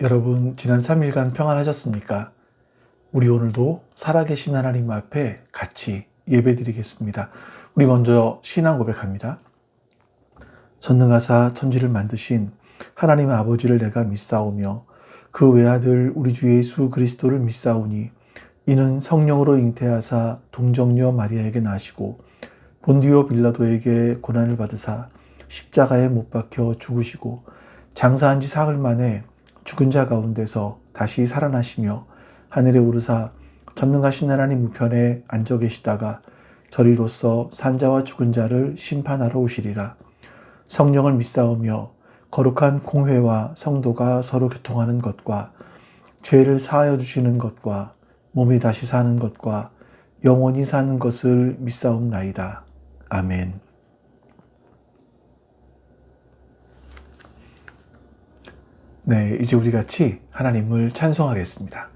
여러분, 지난 3일간 평안하셨습니까? 우리 오늘도 살아계신 하나님 앞에 같이 예배드리겠습니다. 우리 먼저 신앙 고백합니다. 전능하사 천지를 만드신 하나님 아버지를 내가 믿사오며 그 외아들 우리 주 예수 그리스도를 믿사오니 이는 성령으로 잉태하사 동정녀 마리아에게 나시고 본디오 빌라도에게 고난을 받으사 십자가에 못 박혀 죽으시고 장사한 지 사흘 만에 죽은 자 가운데서 다시 살아나시며 하늘에 오르사 전능하신 하나님 우편에 앉아 계시다가 저리로서 산자와 죽은 자를 심판하러 오시리라. 성령을 믿사오며 거룩한 공회와 성도가 서로 교통하는 것과 죄를 사하여 주시는 것과 몸이 다시 사는 것과 영원히 사는 것을 믿사옵나이다. 아멘. 네, 이제 우리 같이 하나님을 찬송하겠습니다.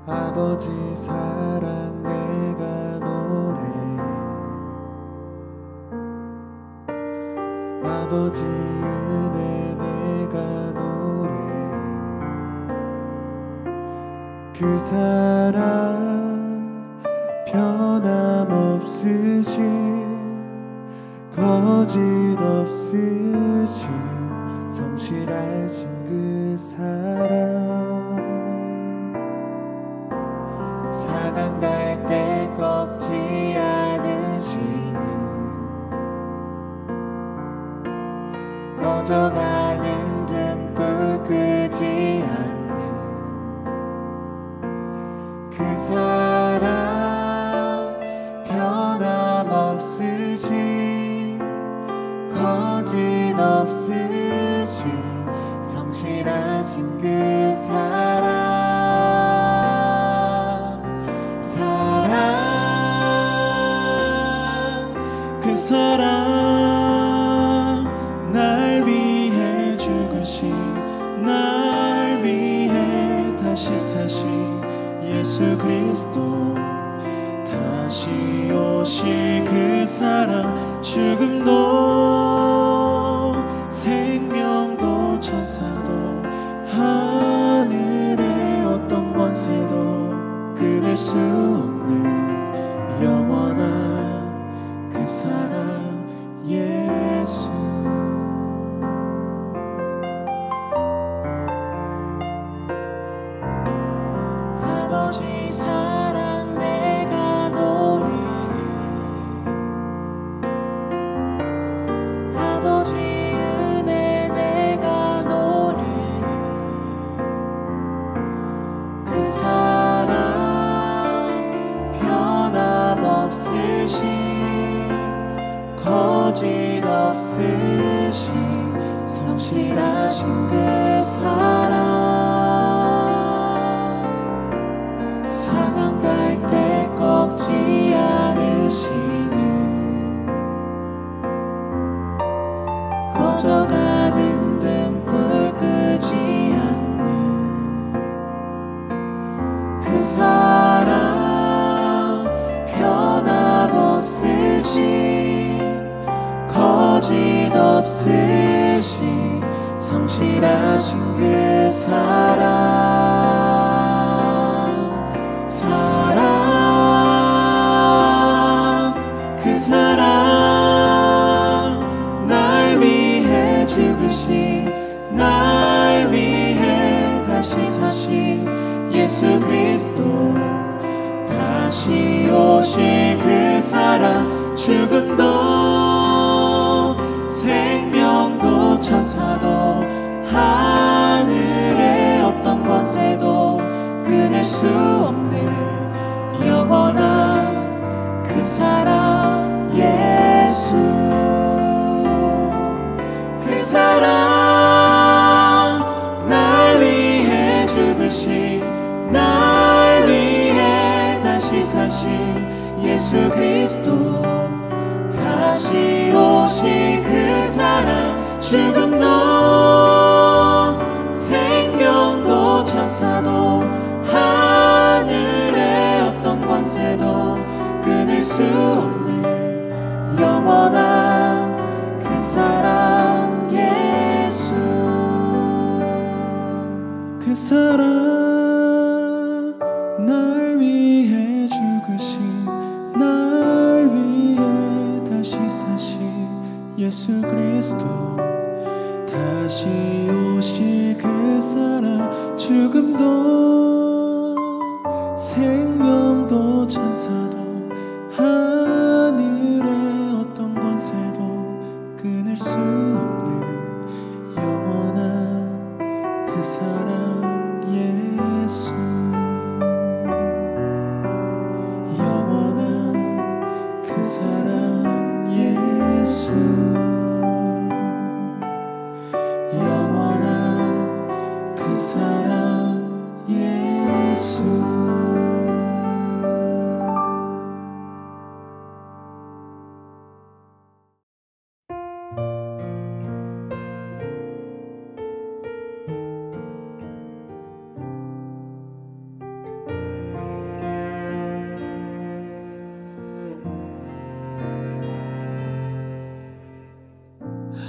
아버지 사랑 내가 노래 아버지 은혜 내가 노래 그 사랑 변함없으신 거짓 없으신 성실하신 그 사랑 사강 갈 때 꺾지 않으시는 꺼져가는 등불 끄지 않는 그 사랑 변함없으신 거짓 없으신 성실하신 그 사랑 그 사랑 날 위해 죽으신 날 위해 다시 사신 예수 그리스도 다시 오실 그 사랑 죽음도 생명도 천사도 하늘의 어떤 권세도 끊을 수 없는 영원한 그 사랑 예수 아버지 사랑 내가 노래 아버지 은혜 내가 노래 그 사랑 변함없으신 거짓 없으신 성실하신 그 사랑 사강 갈 때 꺾지 않으시는 꺼져가는 등불 끄지 않는 그 사랑 변함없으신 거짓 없으신 성실하신 그 사랑 그 사랑 날 위해 죽으신 날 위해 다시 사신 예수 그리스도 다시 오실 그 사랑 죽음도 생명도 천사도 하늘의 어떤 권세도 끊을 수 없는 영원한 그 사랑 예수 그 사랑 날 위해 죽으신 날 위해 다시 사신 예수 그리스도 다시 오실 그 사랑 죽음도 생명도 천사도 하늘의 어떤 권세도 끊을 수 없는 영원한 그 사랑 예수 그 사랑 날 위해 죽으신 날 위해 다시 사신 예수 그리스도 다시 오실 그 사랑 죽음도 생명도 천사도 하늘의 어떤 권세도 끊을 수 없는 영원한 그 사랑 예수 영원한 그 사랑 예수 영원한 그 사랑 예수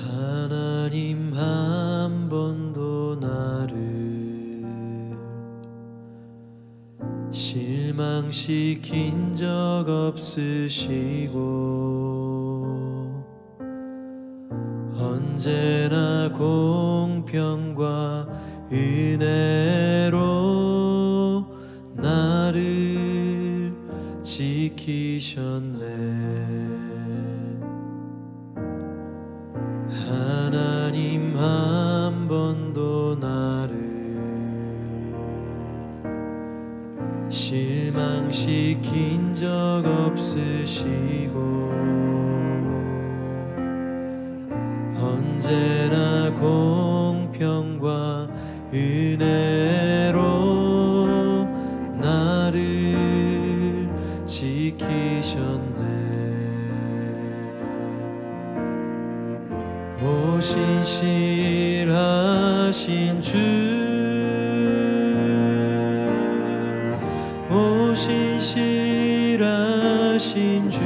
하나님 한 번도 나를 실망시킨 적 없으시고 언제나 공평과 은혜로 나를 지키셨네. 하나님 한 번도 나를 실망시킨 적 없으시고 언제나 공평과 은혜로 나를 지키셨네. 오신실하신 주 오신실하신 주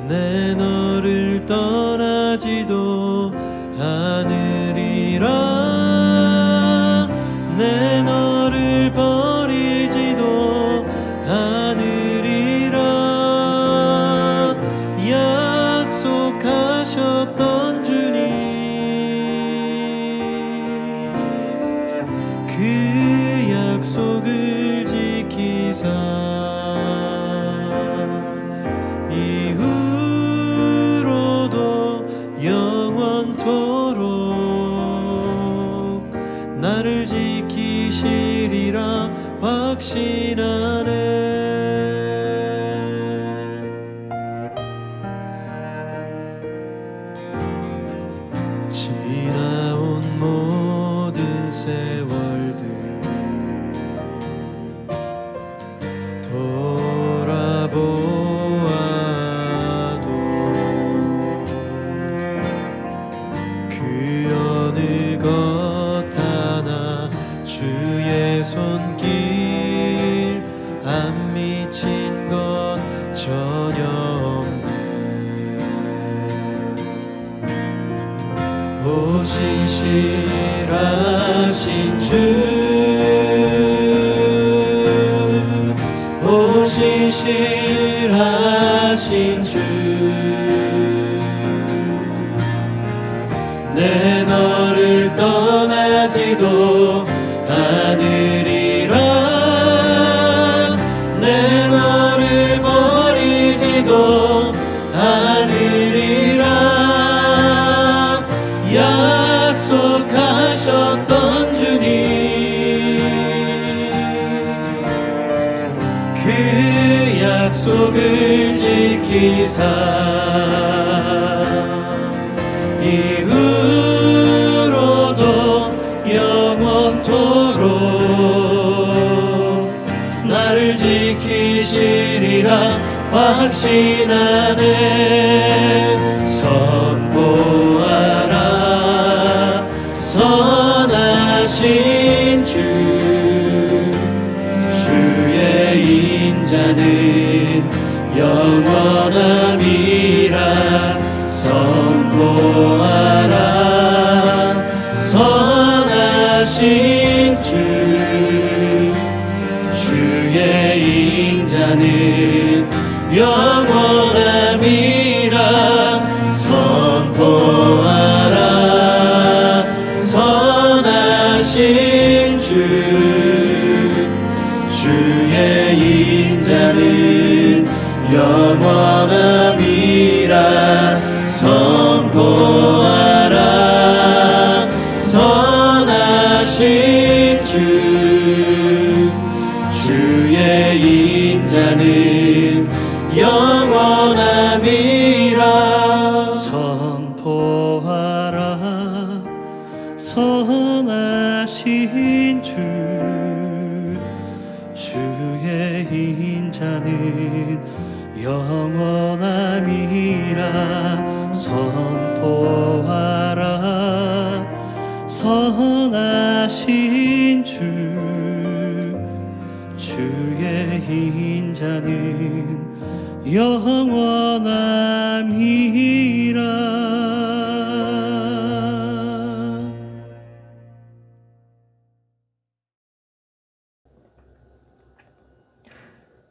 내 너를 떠나지도 않으리라 내 너를 버리지도 않으리라 약속하셨던 주님 그 약속을 지키사 이후로도 영원토록 나를 지키시리라 확신하네. 지나온 모든 세월들 돌아보아도 그 어느 것 하나 주의 손길 안 미친 것 전혀 없네. 오신실하신 주 오신실하신 주 내 너를 떠나지도 않으리라 내 너를 버리지도 않으리라 약속하셨던 주님 그 약속을 지키사 이후로도 영원토록 확신하네 선포하라 선하신 주 주의 인자는 영원함이라 선포하라 선하신 주 주의 인자는 영원함이라 선포하라 선하신 주 주의 인자는 영원함이라 선포하라 선하신 주 주의 인자는 영원함이라 선포하라 선하신 주 주의 인자는 영원함이라 선포하라 선하신 주 주의 인자는 영원함이라.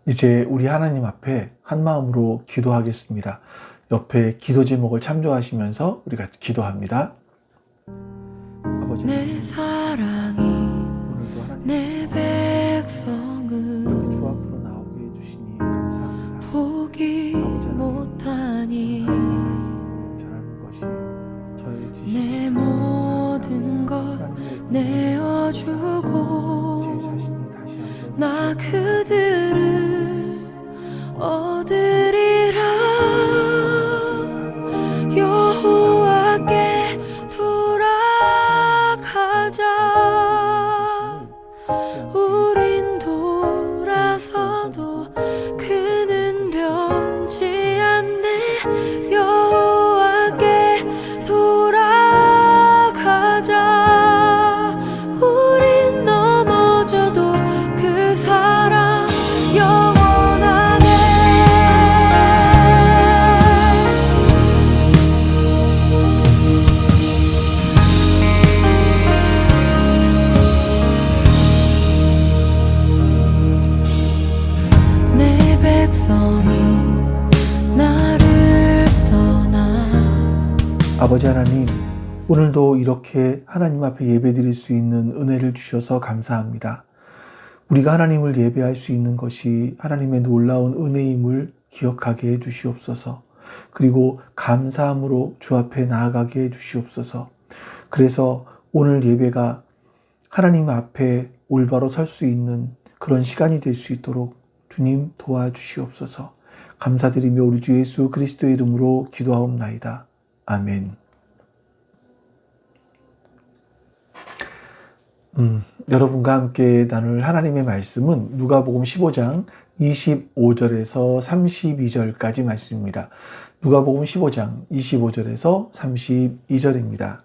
이제 우리 하나님 앞에 한 마음으로 기도하겠습니다. 옆에 기도 제목을 참조하시면서 우리가 기도합니다. 아버지, 내 사랑이 오늘도 하나님 내 이렇게 백성을 주 앞으로 나오게 해주시니 감사합니다. 보기 못하니 말씀 전하는 것이 저의 내 지식이 모든 것 제 내어주고 자신이 다시 한번 나 그들을 얻으리라. 여호와께 돌아가자. 우린 돌아서도 그는 변치 않네. 여호와께 돌아가자. 우린 넘어져도 그 사랑 영원하네. 내 백성이 나를 떠나. 아버지 하나님, 오늘도 이렇게 하나님 앞에 예배드릴 수 있는 은혜를 주셔서 감사합니다. 우리가 하나님을 예배할 수 있는 것이 하나님의 놀라운 은혜임을 기억하게 해주시옵소서. 그리고 감사함으로 주 앞에 나아가게 해주시옵소서. 그래서 오늘 예배가 하나님 앞에 올바로 설 수 있는 그런 시간이 될 수 있도록 주님 도와주시옵소서. 감사드리며 우리 주 예수 그리스도의 이름으로 기도하옵나이다. 아멘. 여러분과 함께 나눌 하나님의 말씀은 누가복음 15장 25절에서 32절까지 말씀입니다. 누가복음 15장 25절에서 32절입니다.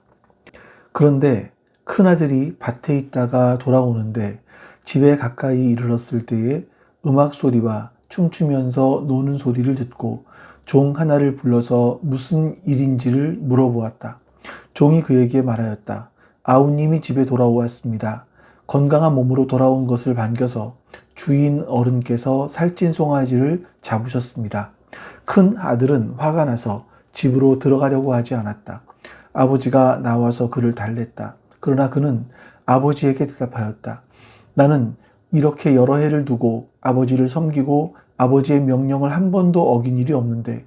그런데 큰아들이 밭에 있다가 돌아오는데 집에 가까이 이르렀을 때에 음악 소리와 춤추면서 노는 소리를 듣고 종 하나를 불러서 무슨 일인지를 물어보았다. 종이 그에게 말하였다. 아우님이 집에 돌아오았습니다. 건강한 몸으로 돌아온 것을 반겨서 주인 어른께서 살찐 송아지를 잡으셨습니다. 큰 아들은 화가 나서 집으로 들어가려고 하지 않았다. 아버지가 나와서 그를 달랬다. 그러나 그는 아버지에게 대답하였다. 나는 이렇게 여러 해를 두고 아버지를 섬기고 아버지의 명령을 한 번도 어긴 일이 없는데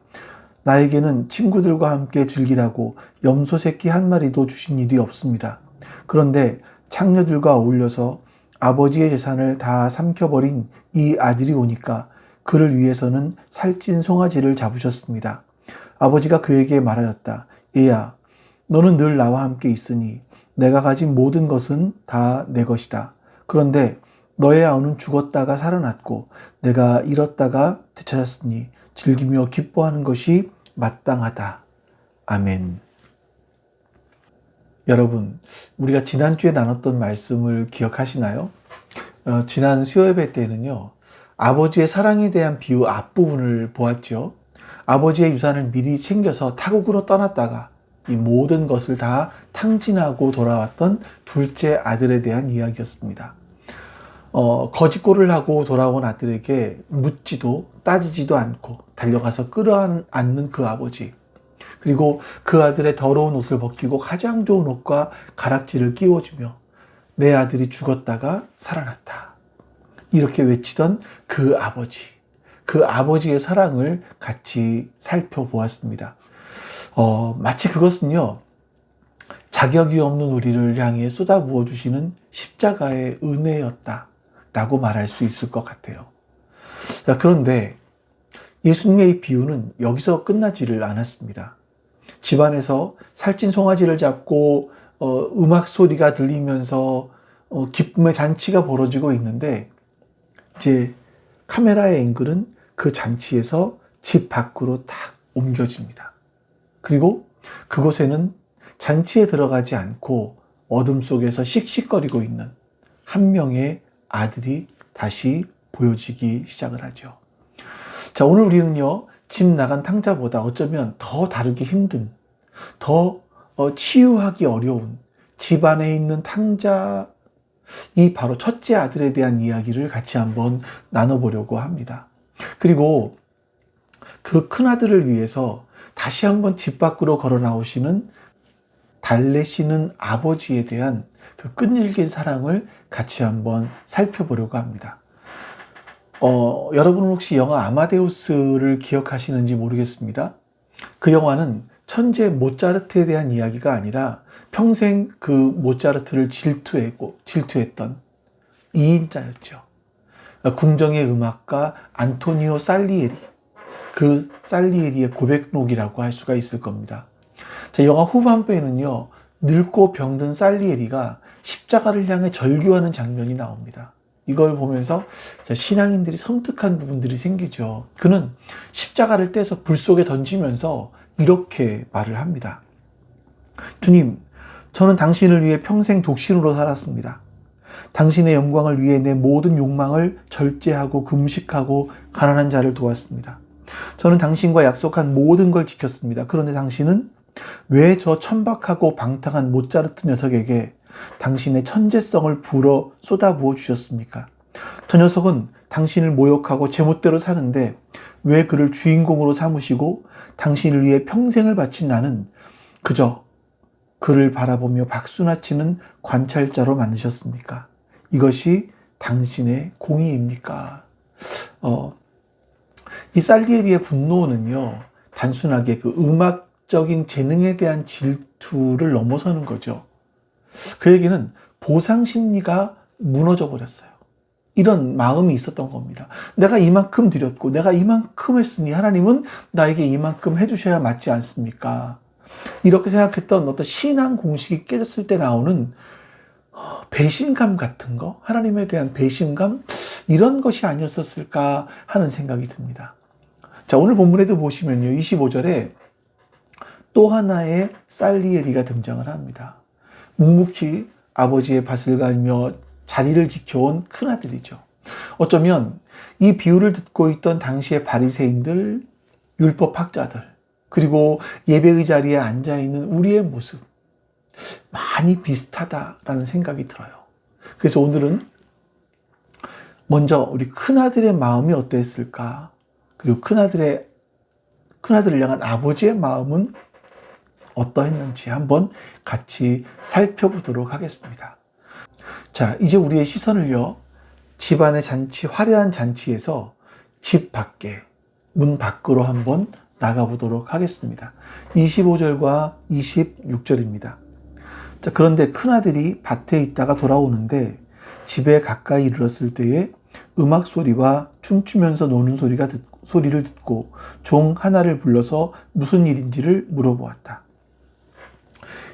나에게는 친구들과 함께 즐기라고 염소 새끼 한 마리도 주신 일이 없습니다. 그런데 창녀들과 어울려서 아버지의 재산을 다 삼켜버린 이 아들이 오니까 그를 위해서는 살찐 송아지를 잡으셨습니다. 아버지가 그에게 말하였다. 얘야, 너는 늘 나와 함께 있으니 내가 가진 모든 것은 다 내 것이다. 그런데 너의 아우는 죽었다가 살아났고 내가 잃었다가 되찾았으니 즐기며 기뻐하는 것이 마땅하다. 아멘. 여러분, 우리가 지난주에 나눴던 말씀을 기억하시나요? 지난 수요예배 때는요, 아버지의 사랑에 대한 비유 앞부분을 보았죠. 아버지의 유산을 미리 챙겨서 타국으로 떠났다가 이 모든 것을 다 탕진하고 돌아왔던 둘째 아들에 대한 이야기였습니다. 거짓골을 하고 돌아온 아들에게 묻지도 따지지도 않고 달려가서 끌어안는 그 아버지, 그리고 그 아들의 더러운 옷을 벗기고 가장 좋은 옷과 가락지를 끼워주며 내 아들이 죽었다가 살아났다, 이렇게 외치던 그 아버지, 그 아버지의 사랑을 같이 살펴보았습니다. 마치 그것은요, 자격이 없는 우리를 향해 쏟아부어 주시는 십자가의 은혜였다라고 말할 수 있을 것 같아요. 자, 그런데 예수님의 이 비유는 여기서 끝나지를 않았습니다. 집안에서 살찐 송아지를 잡고 음악 소리가 들리면서 기쁨의 잔치가 벌어지고 있는데, 이제 카메라의 앵글은 그 잔치에서 집 밖으로 딱 옮겨집니다. 그리고 그곳에는 잔치에 들어가지 않고 어둠 속에서 씩씩거리고 있는 한 명의 아들이 다시 보여지기 시작을 하죠. 자, 오늘 우리는요, 집 나간 탕자보다 어쩌면 더 다루기 힘든, 더 치유하기 어려운 집 안에 있는 탕자, 이 바로 첫째 아들에 대한 이야기를 같이 한번 나눠보려고 합니다. 그리고 그 큰아들을 위해서 다시 한번 집 밖으로 걸어 나오시는 달래시는 아버지에 대한 그 끈질긴 사랑을 같이 한번 살펴보려고 합니다. 여러분은 혹시 영화 아마데우스를 기억하시는지 모르겠습니다. 그 영화는 천재 모차르트에 대한 이야기가 아니라 평생 그 모차르트를 질투했던 2인자였죠. 궁정의 음악가 안토니오 살리에리, 그 살리에리의 고백록이라고 할 수가 있을 겁니다. 자, 영화 후반부에는요, 늙고 병든 살리에리가 십자가를 향해 절규하는 장면이 나옵니다. 이걸 보면서 신앙인들이 섬뜩한 부분들이 생기죠. 그는 십자가를 떼서 불 속에 던지면서 이렇게 말을 합니다. 주님, 저는 당신을 위해 평생 독신으로 살았습니다. 당신의 영광을 위해 내 모든 욕망을 절제하고 금식하고 가난한 자를 도왔습니다. 저는 당신과 약속한 모든 걸 지켰습니다. 그런데 당신은 왜 저 천박하고 방탕한 모차르트 녀석에게 당신의 천재성을 불어 쏟아부어 주셨습니까? 저 녀석은 당신을 모욕하고 제멋대로 사는데 왜 그를 주인공으로 삼으시고 당신을 위해 평생을 바친 나는 그저 그를 바라보며 박수나 치는 관찰자로 만드셨습니까? 이것이 당신의 공의입니까? 이 살리에리의 분노는요, 단순하게 그 음악적인 재능에 대한 질투를 넘어서는 거죠. 그에게는 보상 심리가 무너져 버렸어요. 이런 마음이 있었던 겁니다. 내가 이만큼 드렸고 내가 이만큼 했으니 하나님은 나에게 이만큼 해주셔야 맞지 않습니까? 이렇게 생각했던 어떤 신앙 공식이 깨졌을 때 나오는 배신감 같은 거, 하나님에 대한 배신감, 이런 것이 아니었을까 하는 생각이 듭니다. 자, 오늘 본문에도 보시면요, 25절에 또 하나의 살리에리가 등장을 합니다. 묵묵히 아버지의 밭을 갈며 자리를 지켜온 큰아들이죠. 어쩌면 이 비유를 듣고 있던 당시의 바리새인들, 율법학자들, 그리고 예배의 자리에 앉아있는 우리의 모습, 많이 비슷하다라는 생각이 들어요. 그래서 오늘은 먼저 우리 큰아들의 마음이 어땠을까? 그리고 큰아들을 향한 아버지의 마음은 어떠했는지 한번 같이 살펴보도록 하겠습니다. 자, 이제 우리의 시선을요, 집안의 잔치, 화려한 잔치에서 집 밖에, 문 밖으로 한번 나가보도록 하겠습니다. 25절과 26절입니다. 자, 그런데 큰아들이 밭에 있다가 돌아오는데 집에 가까이 이르렀을 때에 음악 소리와 춤추면서 노는 소리를 듣고 종 하나를 불러서 무슨 일인지를 물어보았다.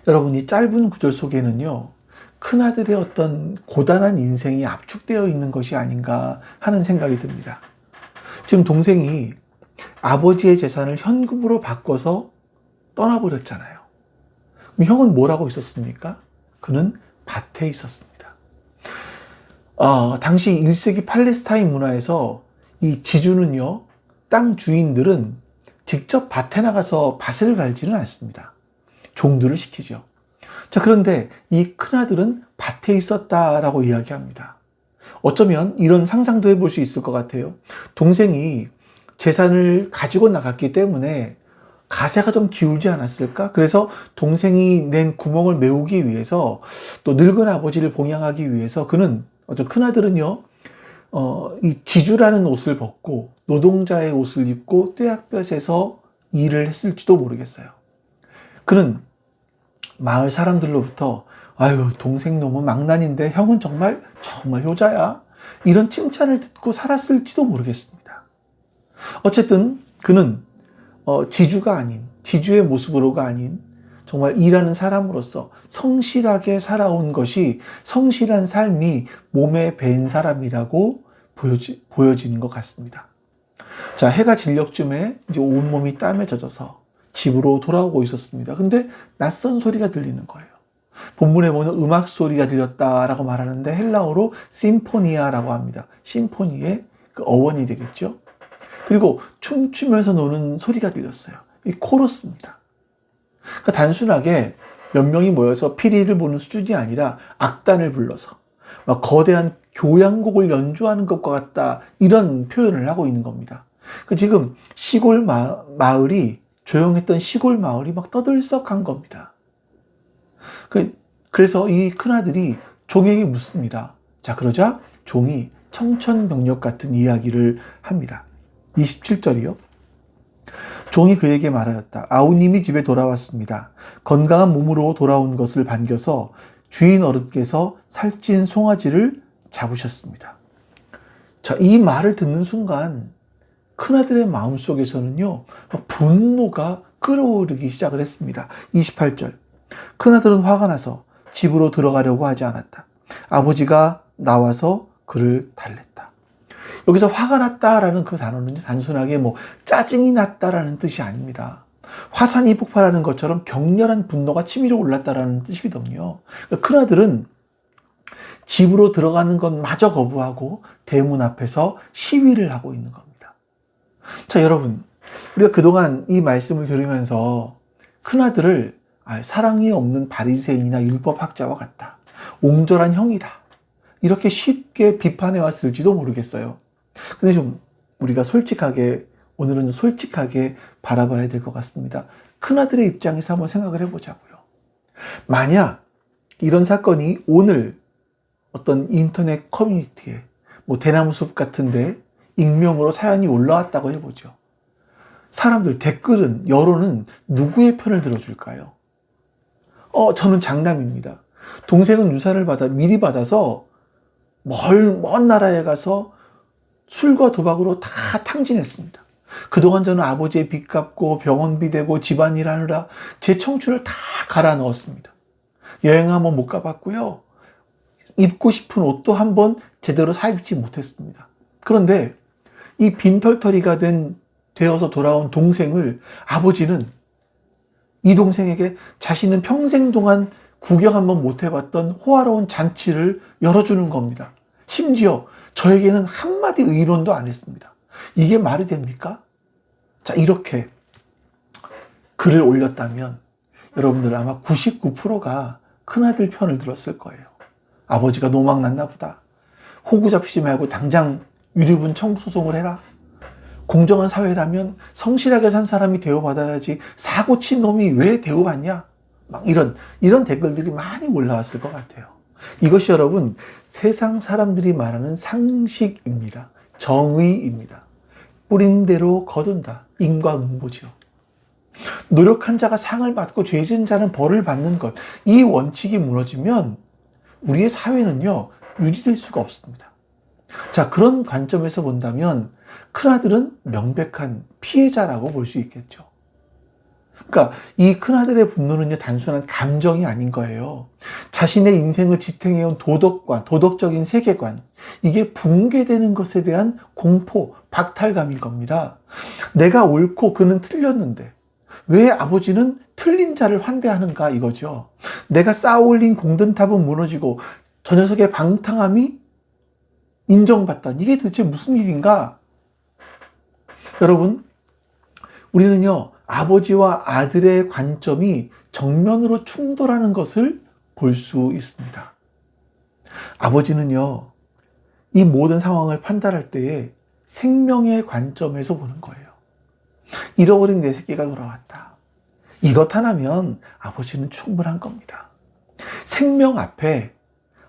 여러분, 이 짧은 구절 속에는요, 큰아들의 어떤 고단한 인생이 압축되어 있는 것이 아닌가 하는 생각이 듭니다. 지금 동생이 아버지의 재산을 현금으로 바꿔서 떠나버렸잖아요. 그럼 형은 뭘 하고 있었습니까? 그는 밭에 있었습니다. 당시 1세기 팔레스타인 문화에서 이 지주는요, 땅 주인들은 직접 밭에 나가서 밭을 갈지는 않습니다. 종들을 시키죠. 자, 그런데 이 큰아들은 밭에 있었다라고 이야기합니다. 어쩌면 이런 상상도 해볼 수 있을 것 같아요. 동생이 재산을 가지고 나갔기 때문에 가세가 좀 기울지 않았을까? 그래서 동생이 낸 구멍을 메우기 위해서 또 늙은 아버지를 봉양하기 위해서 그는 큰아들은요, 이 지주라는 옷을 벗고 노동자의 옷을 입고 떼약볕에서 일을 했을지도 모르겠어요. 그는 마을 사람들로부터 아유, 동생 놈은 망난인데 형은 정말 효자야. 이런 칭찬을 듣고 살았을지도 모르겠습니다. 어쨌든 그는 지주가 아닌, 지주의 모습으로가 아닌 정말 일하는 사람으로서 성실하게 살아온 것이 성실한 삶이 몸에 밴 사람이라고 보여지는 것 같습니다. 자, 해가 진녘쯤에 이제 온몸이 땀에 젖어서 집으로 돌아오고 있었습니다. 근데 낯선 소리가 들리는 거예요. 본문에 보면 음악 소리가 들렸다라고 말하는데 헬라어로 심포니아라고 합니다. 심포니의 그 어원이 되겠죠. 그리고 춤추면서 노는 소리가 들렸어요. 이 코러스입니다. 그러니까 단순하게 몇 명이 모여서 피리를 보는 수준이 아니라 악단을 불러서 막 거대한 교향곡을 연주하는 것과 같다, 이런 표현을 하고 있는 겁니다. 그러니까 지금 시골 마을이, 조용했던 시골 마을이 막 떠들썩한 겁니다. 그래서 이 큰아들이 종에게 묻습니다. 자, 그러자 종이 청천벽력 같은 이야기를 합니다. 27절이요. 종이 그에게 말하였다. 아우님이 집에 돌아왔습니다. 건강한 몸으로 돌아온 것을 반겨서 주인 어른께서 살찐 송아지를 잡으셨습니다. 자, 이 말을 듣는 순간 큰아들의 마음속에서는요, 분노가 끓어오르기 시작을 했습니다. 28절. 큰아들은 화가 나서 집으로 들어가려고 하지 않았다. 아버지가 나와서 그를 달랬다. 여기서 화가 났다라는 그 단어는 단순하게 짜증이 났다라는 뜻이 아닙니다. 화산이 폭발하는 것처럼 격렬한 분노가 치밀어 올랐다라는 뜻이거든요. 그러니까 큰아들은 집으로 들어가는 것마저 거부하고 대문 앞에서 시위를 하고 있는 겁니다. 자, 여러분, 우리가 그동안 이 말씀을 들으면서 큰아들을 사랑이 없는 바리새인이나 율법학자와 같다, 옹졸한 형이다, 이렇게 쉽게 비판해 왔을지도 모르겠어요. 근데 좀 우리가 오늘은 솔직하게 바라봐야 될 것 같습니다. 큰아들의 입장에서 한번 생각을 해보자고요. 만약 이런 사건이 오늘 어떤 인터넷 커뮤니티에 대나무숲 같은데 익명으로 사연이 올라왔다고 해보죠. 사람들, 댓글은, 여론은 누구의 편을 들어줄까요? 저는 장남입니다. 동생은 유산을 미리 받아서 먼 나라에 가서 술과 도박으로 다 탕진했습니다. 그동안 저는 아버지의 빚 갚고 병원비 대고 집안일 하느라 제 청춘을 다 갈아 넣었습니다. 여행 한번 못 가봤고요. 입고 싶은 옷도 한번 제대로 사입지 못했습니다. 그런데 이 빈털터리가 되어서 돌아온 동생을 아버지는 이 동생에게 자신은 평생 동안 구경 한번 못 해봤던 호화로운 잔치를 열어주는 겁니다. 심지어 저에게는 한마디 의론도 안 했습니다. 이게 말이 됩니까? 자, 이렇게 글을 올렸다면 여러분들 아마 99%가 큰아들 편을 들었을 거예요. 아버지가 노망났나 보다. 호구 잡히지 말고 당장 유류분 청소송을 해라. 공정한 사회라면 성실하게 산 사람이 대우받아야지 사고 친 놈이 왜 대우받냐? 막 이런 댓글들이 많이 올라왔을 것 같아요. 이것이 여러분, 세상 사람들이 말하는 상식입니다. 정의입니다. 뿌린 대로 거둔다. 인과응보죠. 노력한 자가 상을 받고 죄진 자는 벌을 받는 것. 이 원칙이 무너지면 우리의 사회는요, 유지될 수가 없습니다. 자, 그런 관점에서 본다면 큰아들은 명백한 피해자라고 볼 수 있겠죠. 그러니까 이 큰아들의 분노는요, 단순한 감정이 아닌 거예요. 자신의 인생을 지탱해온 도덕관, 도덕적인 세계관, 이게 붕괴되는 것에 대한 공포, 박탈감인 겁니다. 내가 옳고 그는 틀렸는데 왜 아버지는 틀린 자를 환대하는가 이거죠. 내가 쌓아올린 공든탑은 무너지고 저 녀석의 방탕함이 인정받다. 이게 도대체 무슨 일인가? 여러분, 우리는요, 아버지와 아들의 관점이 정면으로 충돌하는 것을 볼 수 있습니다. 아버지는요, 이 모든 상황을 판단할 때에 생명의 관점에서 보는 거예요. 잃어버린 내 새끼가 돌아왔다. 이것 하나면 아버지는 충분한 겁니다. 생명 앞에,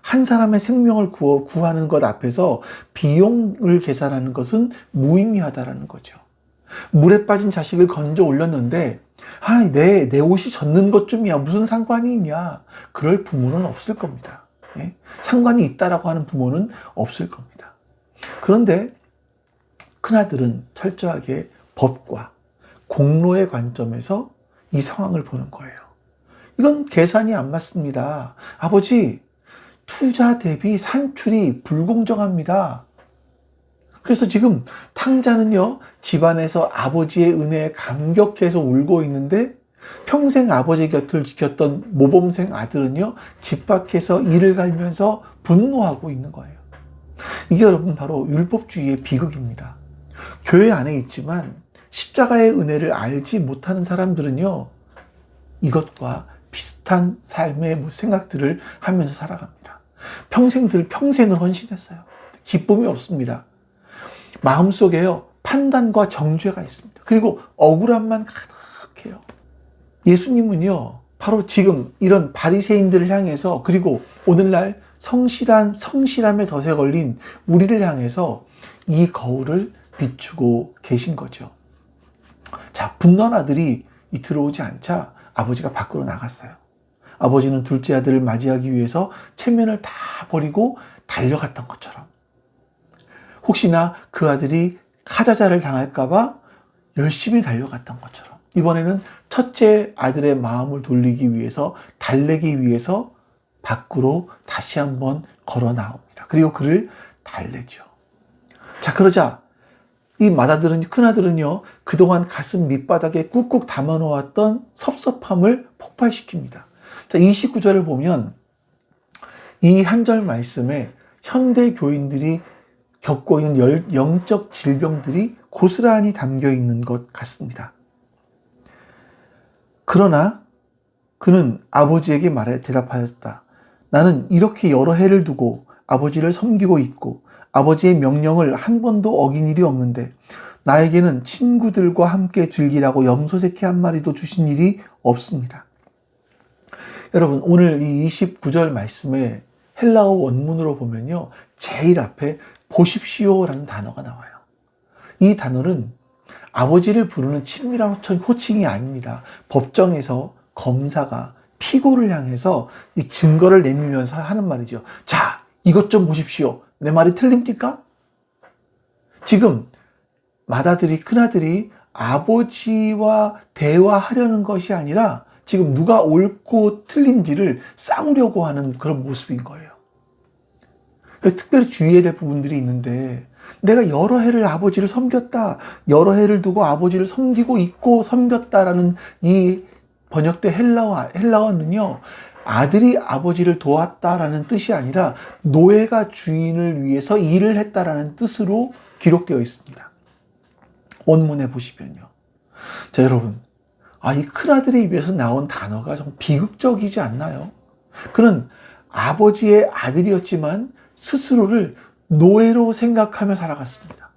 한 사람의 생명을 구하는 것 앞에서 비용을 계산하는 것은 무의미하다라는 거죠. 물에 빠진 자식을 건져 올렸는데 내 옷이 젖는 것쯤이야 무슨 상관이 있냐, 그럴 부모는 없을 겁니다. 예? 상관이 있다라고 하는 부모는 없을 겁니다. 그런데 큰아들은 철저하게 법과 공로의 관점에서 이 상황을 보는 거예요. 이건 계산이 안 맞습니다. 아버지, 투자 대비 산출이 불공정합니다. 그래서 지금 탕자는요, 집안에서 아버지의 은혜에 감격해서 울고 있는데 평생 아버지 곁을 지켰던 모범생 아들은요, 집 밖에서 이를 갈면서 분노하고 있는 거예요. 이게 여러분 바로 율법주의의 비극입니다. 교회 안에 있지만 십자가의 은혜를 알지 못하는 사람들은요, 이것과 비슷한 삶의 생각들을 하면서 살아갑니다. 평생을 헌신했어요. 기쁨이 없습니다. 마음속에요, 판단과 정죄가 있습니다. 그리고 억울함만 가득해요. 예수님은요, 바로 지금 이런 바리새인들을 향해서, 그리고 오늘날 성실함의 덫에 걸린 우리를 향해서 이 거울을 비추고 계신 거죠. 자, 분노한 아들이 들어오지 않자 아버지가 밖으로 나갔어요. 아버지는 둘째 아들을 맞이하기 위해서 체면을 다 버리고 달려갔던 것처럼, 혹시나 그 아들이 카자자를 당할까봐 열심히 달려갔던 것처럼, 이번에는 첫째 아들의 마음을 돌리기 위해서, 달래기 위해서 밖으로 다시 한번 걸어 나옵니다. 그리고 그를 달래죠. 자, 그러자 이 큰아들은요, 그동안 가슴 밑바닥에 꾹꾹 담아놓았던 섭섭함을 폭발시킵니다. 자, 29절을 보면 이 한 절 말씀에 현대 교인들이 겪고 있는 영적 질병들이 고스란히 담겨 있는 것 같습니다. 그러나 그는 아버지에게 대답하였다. 나는 이렇게 여러 해를 두고 아버지를 섬기고 있고 아버지의 명령을 한 번도 어긴 일이 없는데 나에게는 친구들과 함께 즐기라고 염소새끼 한 마리도 주신 일이 없습니다. 여러분, 오늘 이 29절 말씀에 헬라어 원문으로 보면요, 제일 앞에 보십시오라는 단어가 나와요. 이 단어는 아버지를 부르는 친밀한 호칭이 아닙니다. 법정에서 검사가 피고를 향해서 이 증거를 내밀면서 하는 말이죠. 자, 이것 좀 보십시오. 내 말이 틀립니까? 지금 큰아들이 아버지와 대화하려는 것이 아니라 지금 누가 옳고 틀린지를 싸우려고 하는 그런 모습인 거예요. 특별히 주의해야 될 부분들이 있는데, 내가 여러 해를 아버지를 섬겼다, 여러 해를 두고 아버지를 섬기고 있고 섬겼다라는 이 번역된 헬라어는요, 아들이 아버지를 도왔다라는 뜻이 아니라 노예가 주인을 위해서 일을 했다라는 뜻으로 기록되어 있습니다. 원문에 보시면요. 자, 여러분, 이 큰아들의 입에서 나온 단어가 좀 비극적이지 않나요? 그는 아버지의 아들이었지만 스스로를 노예로 생각하며 살아갔습니다.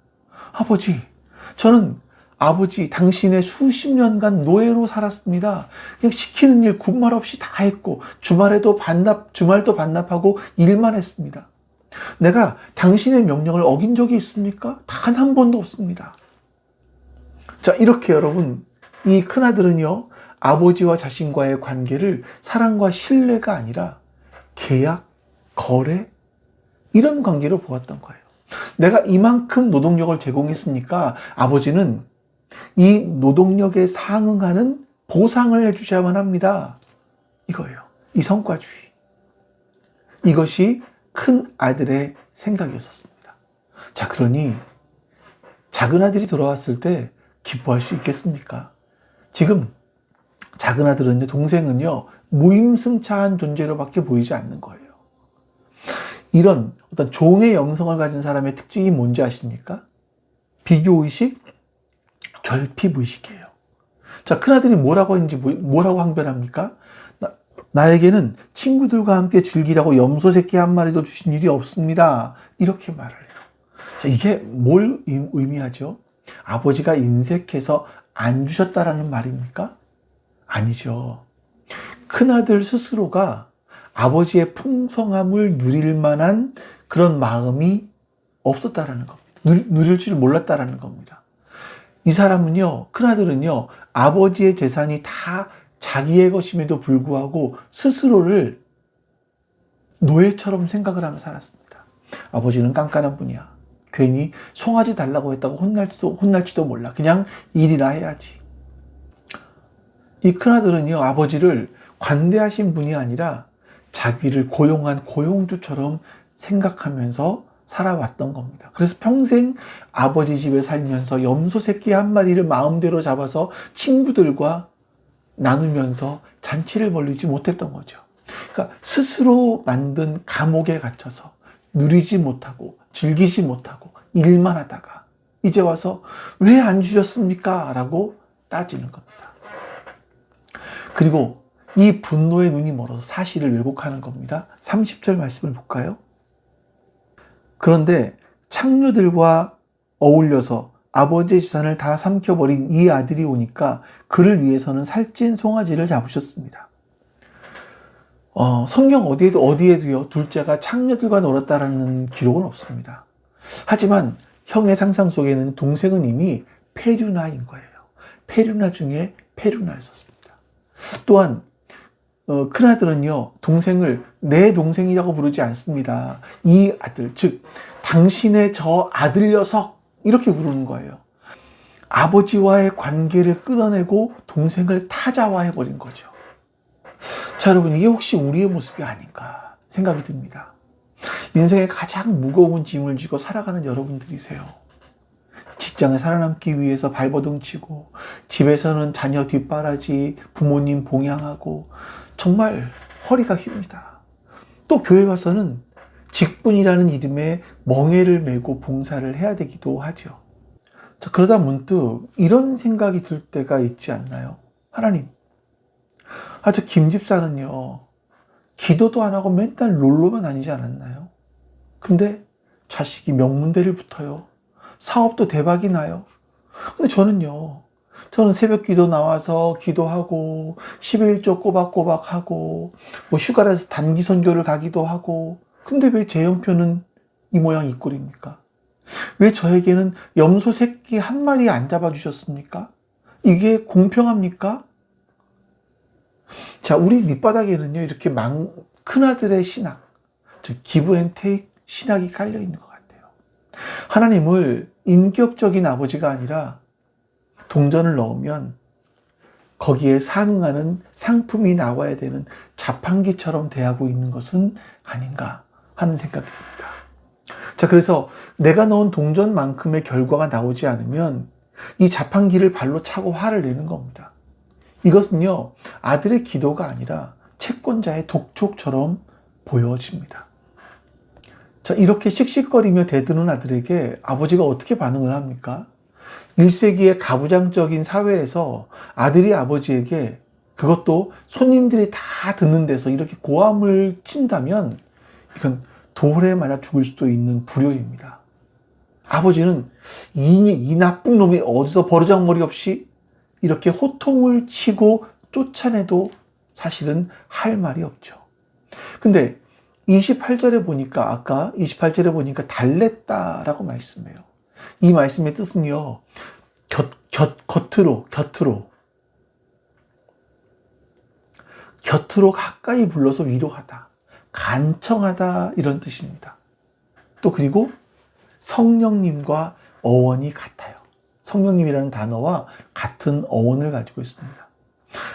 아버지, 당신의 수십 년간 노예로 살았습니다. 그냥 시키는 일 군말 없이 다 했고, 주말도 반납하고 일만 했습니다. 내가 당신의 명령을 어긴 적이 있습니까? 단 한 번도 없습니다. 자, 이렇게 여러분, 이 큰아들은요, 아버지와 자신과의 관계를 사랑과 신뢰가 아니라 계약, 거래, 이런 관계로 보았던 거예요. 내가 이만큼 노동력을 제공했으니까 아버지는 이 노동력에 상응하는 보상을 해주셔야만 합니다. 이거예요. 이 성과주의. 이것이 큰 아들의 생각이었습니다. 자, 그러니 작은 아들이 돌아왔을 때 기뻐할 수 있겠습니까? 지금 작은 아들은요, 동생은요, 무임승차한 존재로밖에 보이지 않는 거예요. 이런 어떤 종의 영성을 가진 사람의 특징이 뭔지 아십니까? 비교의식, 결핍의식이에요. 자, 큰아들이 뭐라고 했는지, 뭐라고 항변합니까? 나에게는 친구들과 함께 즐기라고 염소 새끼 한 마리도 주신 일이 없습니다. 이렇게 말을 해요. 자, 이게 뭘 의미하죠? 아버지가 인색해서 안 주셨다라는 말입니까? 아니죠. 큰아들 스스로가 아버지의 풍성함을 누릴 만한 그런 마음이 없었다라는 겁니다. 누릴 줄 몰랐다라는 겁니다. 이 사람은요, 큰아들은요, 아버지의 재산이 다 자기의 것임에도 불구하고 스스로를 노예처럼 생각을 하며 살았습니다. 아버지는 깐깐한 분이야. 괜히 송아지 달라고 했다고 혼날지도 몰라. 그냥 일이나 해야지. 이 큰아들은요, 아버지를 관대하신 분이 아니라 자기를 고용한 고용주처럼 생각하면서 살아왔던 겁니다. 그래서 평생 아버지 집에 살면서 염소 새끼 한 마리를 마음대로 잡아서 친구들과 나누면서 잔치를 벌이지 못했던 거죠. 그러니까 스스로 만든 감옥에 갇혀서 누리지 못하고 즐기지 못하고 일만 하다가 이제 와서 왜 안 주셨습니까? 라고 따지는 겁니다. 그리고 이 분노의 눈이 멀어서 사실을 왜곡하는 겁니다. 30절 말씀을 볼까요? 그런데 창녀들과 어울려서 아버지의 재산을 다 삼켜버린 이 아들이 오니까 그를 위해서는 살찐 송아지를 잡으셨습니다. 성경 어디에도요, 둘째가 창녀들과 놀았다라는 기록은 없습니다. 하지만 형의 상상 속에는 동생은 이미 페류나인 거예요. 페류나 중에 페류나였었습니다. 또한 큰아들은요, 동생을 내 동생이라고 부르지 않습니다. 이 아들, 즉 당신의 저 아들 녀석, 이렇게 부르는 거예요. 아버지와의 관계를 끊어내고 동생을 타자화해버린 거죠. 자, 여러분, 이게 혹시 우리의 모습이 아닌가 생각이 듭니다. 인생에 가장 무거운 짐을 지고 살아가는 여러분들이세요. 직장에 살아남기 위해서 발버둥 치고, 집에서는 자녀 뒷바라지, 부모님 봉양하고, 정말 허리가 휩니다. 또 교회 와서는 직분이라는 이름의 멍에를 메고 봉사를 해야 되기도 하죠. 자, 그러다 문득 이런 생각이 들 때가 있지 않나요? 하나님, 저 김 집사는요, 기도도 안 하고 맨날 놀러만 다니지 않았나요? 근데 자식이 명문대를 붙어요. 사업도 대박이 나요. 근데 저는 새벽 기도 나와서 기도하고 11조 꼬박꼬박 하고 뭐 휴가라서 단기 선교를 가기도 하고, 근데 왜 제 형편은 이 모양 이 꼴입니까? 왜 저에게는 염소 새끼 한 마리 안 잡아주셨습니까? 이게 공평합니까? 자, 우리 밑바닥에는요, 이렇게 큰아들의 신학, 즉 기브 앤 테이크 신학이 깔려 있는 것 같아요. 하나님을 인격적인 아버지가 아니라 동전을 넣으면 거기에 상응하는 상품이 나와야 되는 자판기처럼 대하고 있는 것은 아닌가 하는 생각이 듭니다. 자, 그래서 내가 넣은 동전만큼의 결과가 나오지 않으면 이 자판기를 발로 차고 화를 내는 겁니다. 이것은요, 아들의 기도가 아니라 채권자의 독촉처럼 보여집니다. 자, 이렇게 씩씩거리며 대드는 아들에게 아버지가 어떻게 반응을 합니까? 1세기의 가부장적인 사회에서 아들이 아버지에게, 그것도 손님들이 다 듣는 데서 이렇게 고함을 친다면 이건 돌에 맞아 죽을 수도 있는 불효입니다. 아버지는 이 나쁜 놈이 어디서 버르장머리 없이 이렇게 호통을 치고 쫓아내도 사실은 할 말이 없죠. 근데 28절에 보니까, 아까 28절에 보니까 달랬다라고 말씀해요. 이 말씀의 뜻은요, 곁으로 가까이 불러서 위로하다, 간청하다, 이런 뜻입니다. 또 그리고 성령님과 어원이 같아요. 성령님이라는 단어와 같은 어원을 가지고 있습니다.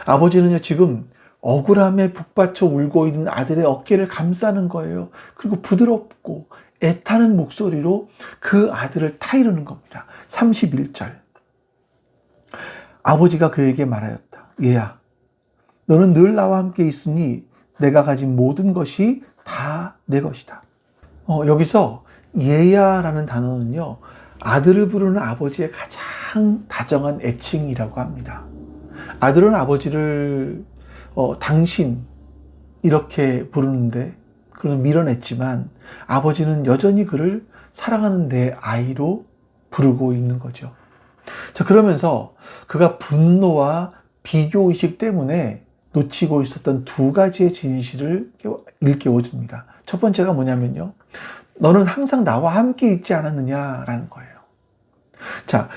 아버지는요, 지금 억울함에 북받쳐 울고 있는 아들의 어깨를 감싸는 거예요. 그리고 부드럽고 애타는 목소리로 그 아들을 타이르는 겁니다. 31절. 아버지가 그에게 말하였다. 얘야, 너는 늘 나와 함께 있으니 내가 가진 모든 것이 다 내 것이다. 여기서 얘야라는 단어는요, 아들을 부르는 아버지의 가장 다정한 애칭이라고 합니다. 아들은 아버지를 당신 이렇게 부르는데 그는 밀어냈지만 아버지는 여전히 그를 사랑하는 내 아이로 부르고 있는 거죠. 자, 그러면서 그가 분노와 비교의식 때문에 놓치고 있었던 두 가지의 진실을 일깨워줍니다. 첫 번째가 뭐냐면요, 너는 항상 나와 함께 있지 않았느냐라는 거예요. 자,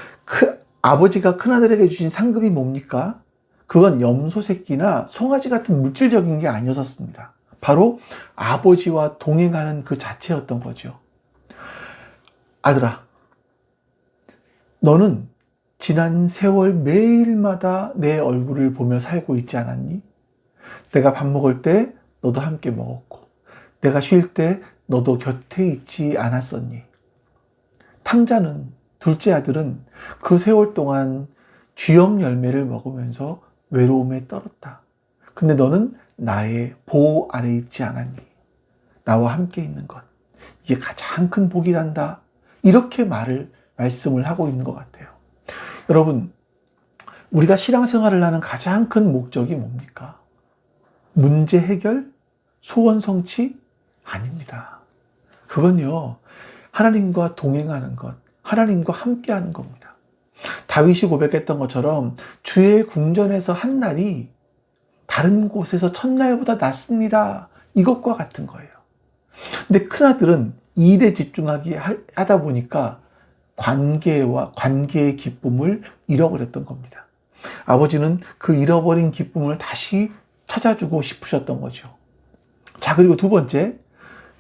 아버지가 큰아들에게 주신 상급이 뭡니까? 그건 염소 새끼나 송아지 같은 물질적인 게 아니었습니다. 바로 아버지와 동행하는 그 자체였던 거죠. 아들아, 너는 지난 세월 매일마다 내 얼굴을 보며 살고 있지 않았니? 내가 밥 먹을 때 너도 함께 먹었고, 내가 쉴 때 너도 곁에 있지 않았었니? 탕자는, 둘째 아들은 그 세월 동안 쥐염 열매를 먹으면서 외로움에 떨었다. 근데 너는 나의 보호 아래 있지 않았니? 나와 함께 있는 것, 이게 가장 큰 복이란다. 이렇게 말씀을 하고 있는 것 같아요. 여러분, 우리가 신앙생활을 하는 가장 큰 목적이 뭡니까? 문제 해결? 소원 성취? 아닙니다. 그건요, 하나님과 동행하는 것, 하나님과 함께하는 겁니다. 다윗이 고백했던 것처럼 주의 궁전에서 한 날이 다른 곳에서 첫날보다 낫습니다. 이것과 같은 거예요. 근데 큰아들은 일에 집중하기 하다 보니까 관계의 기쁨을 잃어버렸던 겁니다. 아버지는 그 잃어버린 기쁨을 다시 찾아주고 싶으셨던 거죠. 자, 그리고 두 번째,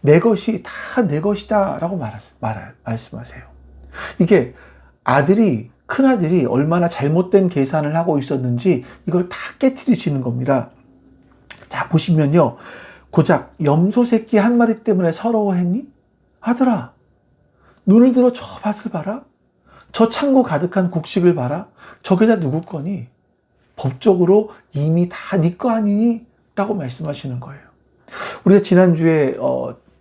내 것이 다 내 것이다 라고 말씀하세요. 이게 큰아들이 얼마나 잘못된 계산을 하고 있었는지 이걸 다 깨트리시는 겁니다. 자, 보시면요, 고작 염소 새끼 한 마리 때문에 서러워했니? 아들아, 눈을 들어 저 밭을 봐라. 저 창고 가득한 곡식을 봐라. 저게 다 누구 거니? 법적으로 이미 다 네 거 아니니? 라고 말씀하시는 거예요. 우리가 지난주에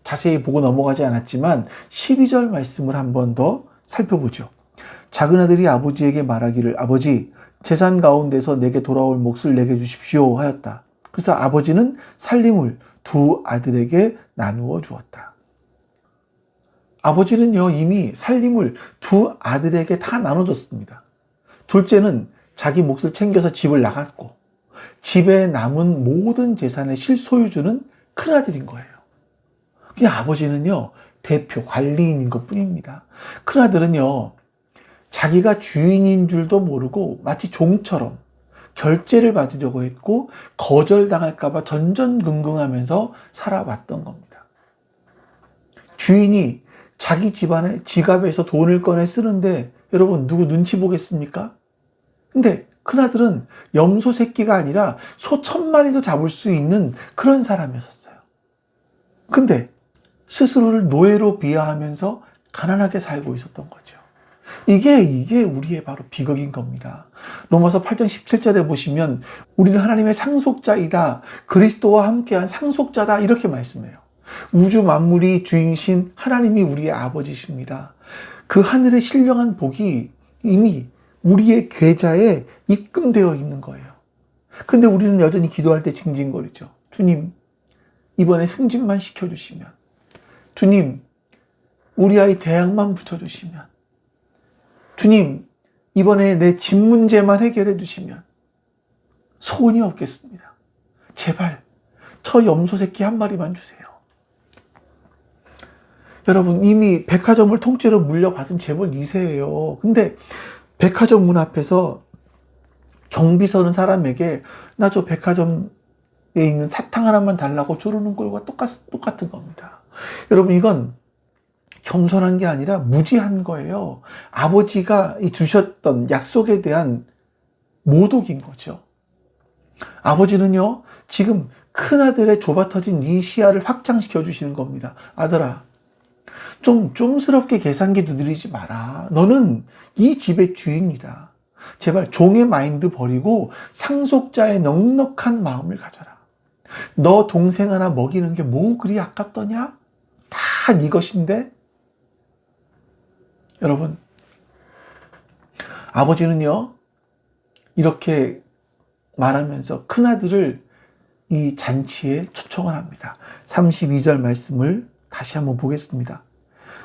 자세히 보고 넘어가지 않았지만 12절 말씀을 한 번 더 살펴보죠. 작은 아들이 아버지에게 말하기를, 아버지, 재산 가운데서 내게 돌아올 몫을 내게 주십시오 하였다. 그래서 아버지는 살림을 두 아들에게 나누어 주었다. 아버지는요, 이미 살림을 두 아들에게 다 나눠줬습니다. 둘째는 자기 몫을 챙겨서 집을 나갔고, 집에 남은 모든 재산의 실소유주는 큰아들인 거예요. 그냥 아버지는요, 대표, 관리인인 것 뿐입니다. 큰아들은요, 자기가 주인인 줄도 모르고 마치 종처럼 결제를 받으려고 했고, 거절당할까봐 전전긍긍하면서 살아왔던 겁니다. 주인이 자기 지갑에서 돈을 꺼내 쓰는데 여러분, 누구 눈치 보겠습니까? 근데 큰아들은 염소 새끼가 아니라 소 1000마리도 잡을 수 있는 그런 사람이었어요. 근데 스스로를 노예로 비하하면서 가난하게 살고 있었던 거죠. 이게 우리의 바로 비극인 겁니다. 로마서 8장 17절에 보시면 우리는 하나님의 상속자이다, 그리스도와 함께한 상속자다, 이렇게 말씀해요. 우주 만물이 주인이신 하나님이 우리의 아버지십니다. 그 하늘의 신령한 복이 이미 우리의 계좌에 입금되어 있는 거예요. 근데 우리는 여전히 기도할 때 징징거리죠. 주님, 이번에 승진만 시켜주시면, 주님, 우리 아이 대학만 붙여주시면, 주님, 이번에 내 집 문제만 해결해 주시면 소원이 없겠습니다. 제발 저 염소 새끼 한 마리만 주세요. 여러분, 이미 백화점을 통째로 물려받은 재벌 2세예요. 근데 백화점 문 앞에서 경비 서는 사람에게 나 저 백화점에 있는 사탕 하나만 달라고 조르는 걸과 똑같은 겁니다. 여러분, 이건 겸손한 게 아니라 무지한 거예요. 아버지가 주셨던 약속에 대한 모독인 거죠. 아버지는요, 지금 큰아들의 좁아터진 이 시야를 확장시켜 주시는 겁니다. 아들아, 좀 쫌스럽게 계산기 두드리지 마라. 너는 이 집의 주인이다. 제발 종의 마인드 버리고 상속자의 넉넉한 마음을 가져라. 너 동생 하나 먹이는 게 뭐 그리 아깝더냐? 다 네 것인데? 여러분, 아버지는요, 이렇게 말하면서 큰아들을 이 잔치에 초청을 합니다. 32절 말씀을 다시 한번 보겠습니다.